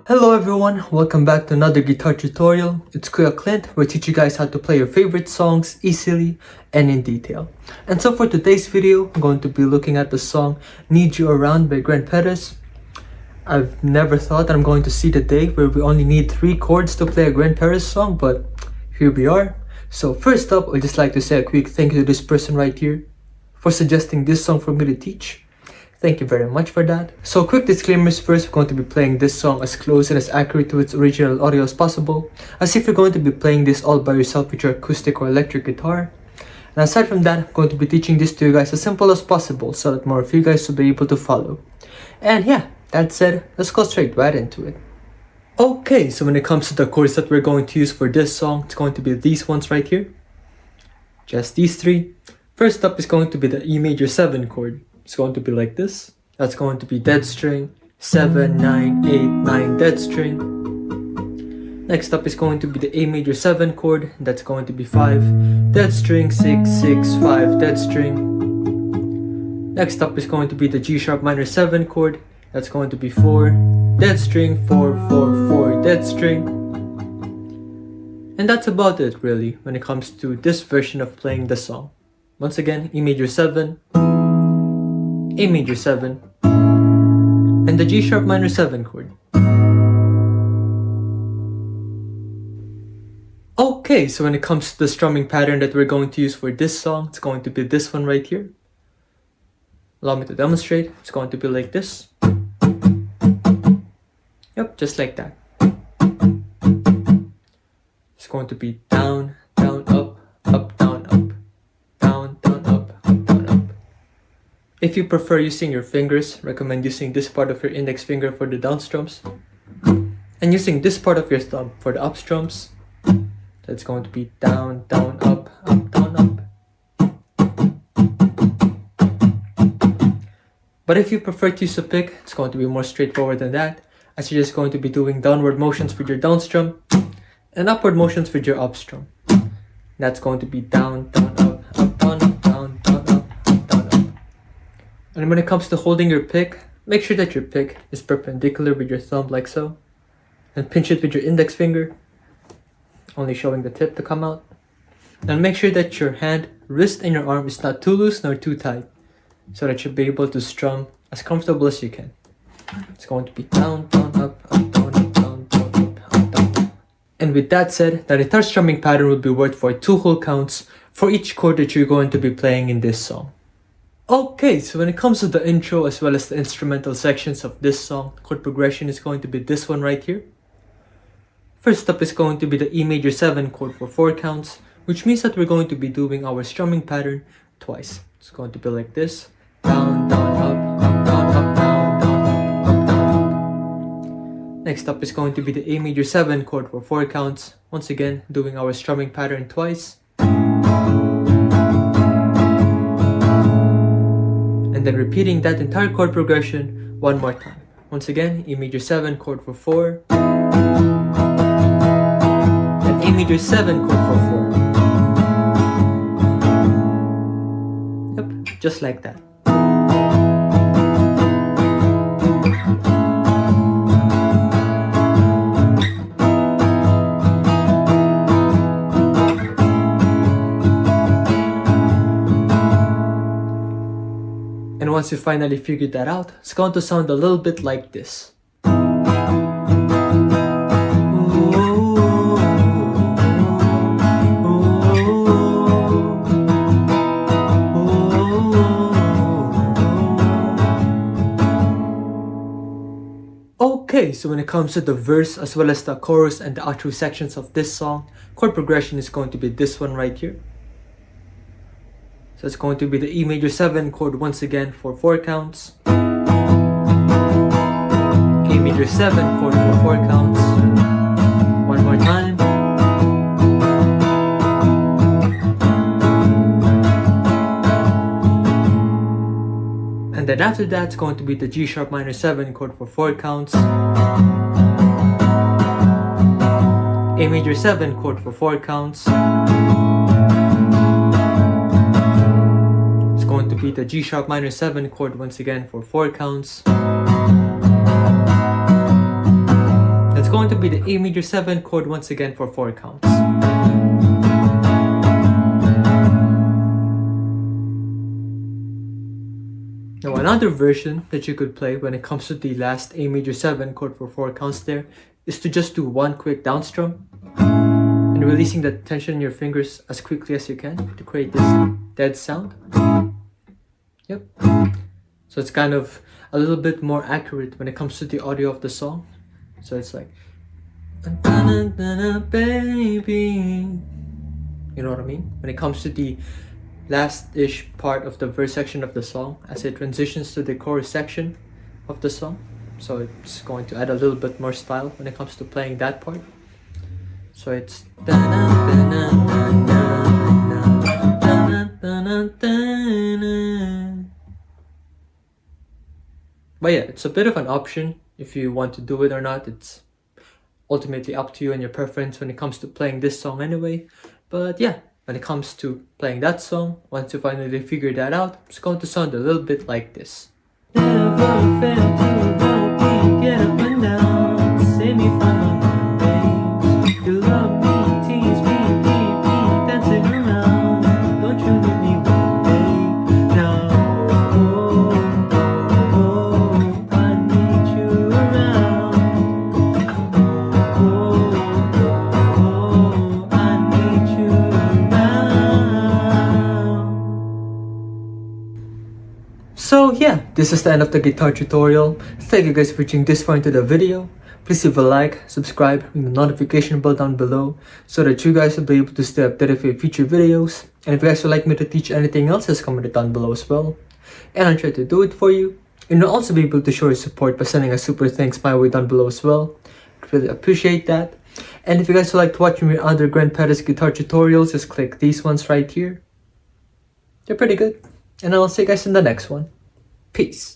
Hello everyone, welcome back to another guitar tutorial. It's Clint, where I teach you guys how to play your favorite songs easily and in detail. And so for today's video, I'm going to be looking at the song Need You Around by Grentperez. I've never thought that I'm going to see the day where we only need 3 chords to play a Grentperez song, but here we are. So first up, I'd just like to say a quick thank you to this person right here for suggesting this song for me to teach. Thank you very much for that. So quick disclaimers first, we're going to be playing this song as close and as accurate to its original audio as possible, as if you're going to be playing this all by yourself with your acoustic or electric guitar. And aside from that, I'm going to be teaching this to you guys as simple as possible so that more of you guys will be able to follow. And yeah, that said, let's go straight right into it. Okay, so when it comes to the chords that we're going to use for this song, it's going to be these ones right here. Just these 3. First up is going to be the E major 7 chord. It's going to be like this. That's going to be dead string, 7, 9, 8, 9, dead string. Next up is going to be the A major 7 chord. That's going to be 5, dead string, 6, 6, 5, dead string. Next up is going to be the G sharp minor 7 chord. That's going to be 4, dead string, 4, 4, 4, dead string. And that's about it really when it comes to this version of playing the song. Once again, E major 7, A major 7, and the G sharp minor 7 chord. Okay, so when it comes to the strumming pattern that we're going to use for this song, it's going to be this one right here. Allow me to demonstrate. It's going to be like this. Yep, just like that. It's going to be down, down, up, up, down, up, down, down, up, up, down, up. If you prefer using your fingers, recommend using this part of your index finger for the down strums and using this part of your thumb for the up strums. That's going to be down, down, up, down, up. But if you prefer to use a pick, it's going to be more straightforward than that, as you're just going to be doing downward motions with your down strum and upward motions with your up strum. That's going to be down, down, up, down, up, down, down, up, down, up. And when it comes to holding your pick, make sure that your pick is perpendicular with your thumb like so. And pinch it with your index finger, only showing the tip to come out. And make sure that your hand, wrist, and your arm is not too loose nor too tight, so that you'll be able to strum as comfortable as you can. It's going to be down, down, up, down, up, down, down, up, down, up. And with that said, the guitar strumming pattern will be worked for 2 whole counts for each chord that you're going to be playing in this song. Okay, so when it comes to the intro as well as the instrumental sections of this song, chord progression is going to be this one right here. First up is going to be the E major 7 chord for 4 counts, which means that we're going to be doing our strumming pattern twice. It's going to be like this. Down, down, up, down, up, down, down, up, down, up. Next up is going to be the A major 7 chord for 4 counts. Once again, doing our strumming pattern twice. And then repeating that entire chord progression one more time. Once again, E major 7 chord for 4. And A major 7 chord for 4. Yep, just like that. And once you finally figured that out, it's going to sound a little bit like this. Okay, so when it comes to the verse as well as the chorus and the outro sections of this song, chord progression is going to be this one right here. So it's going to be the E major 7 chord once again for 4 counts. A major 7 chord for 4 counts. One more time. And then after that, it's going to be the G sharp minor 7 chord for 4 counts. A major 7 chord for 4 counts. Going to be the G sharp minor 7 chord once again for 4 counts. going to be the A major 7 chord once again for 4 counts. Now another version that you could play when it comes to the last A major 7 chord for 4 counts there is to just do one quick down strum and releasing the tension in your fingers as quickly as you can to create this dead sound. Yep. So it's kind of a little bit more accurate when it comes to the audio of the song. So it's like, baby. You know what I mean? When it comes to the last-ish part of the verse section of the song as it transitions to the chorus section of the song. So it's going to add a little bit more style when it comes to playing that part. So it's but yeah, it's a bit of an option if you want to do it or not. It's ultimately up to you and your preference when it comes to playing this song anyway. But yeah, when it comes to playing that song, once you finally figure that out, it's going to sound a little bit like this. Never fail to help me get up and down, save me from the pain. You love me, tease me, keep me dancing around. Don't you leave me one day now. I need you around. I need you around. So yeah, this is the end of the guitar tutorial. Thank you guys for reaching this far into the video. Please leave a like, subscribe, ring the notification bell down below so that you guys will be able to stay updated for future videos. And if you guys would like me to teach anything else, just comment it down below as well. And I'll try to do it for you. And you'll also be able to show your support by sending a super thanks my way down below as well. I'd really appreciate that. And if you guys would like to watch my other Grentperez guitar tutorials, just click these ones right here. They're pretty good. And I'll see you guys in the next one. Peace.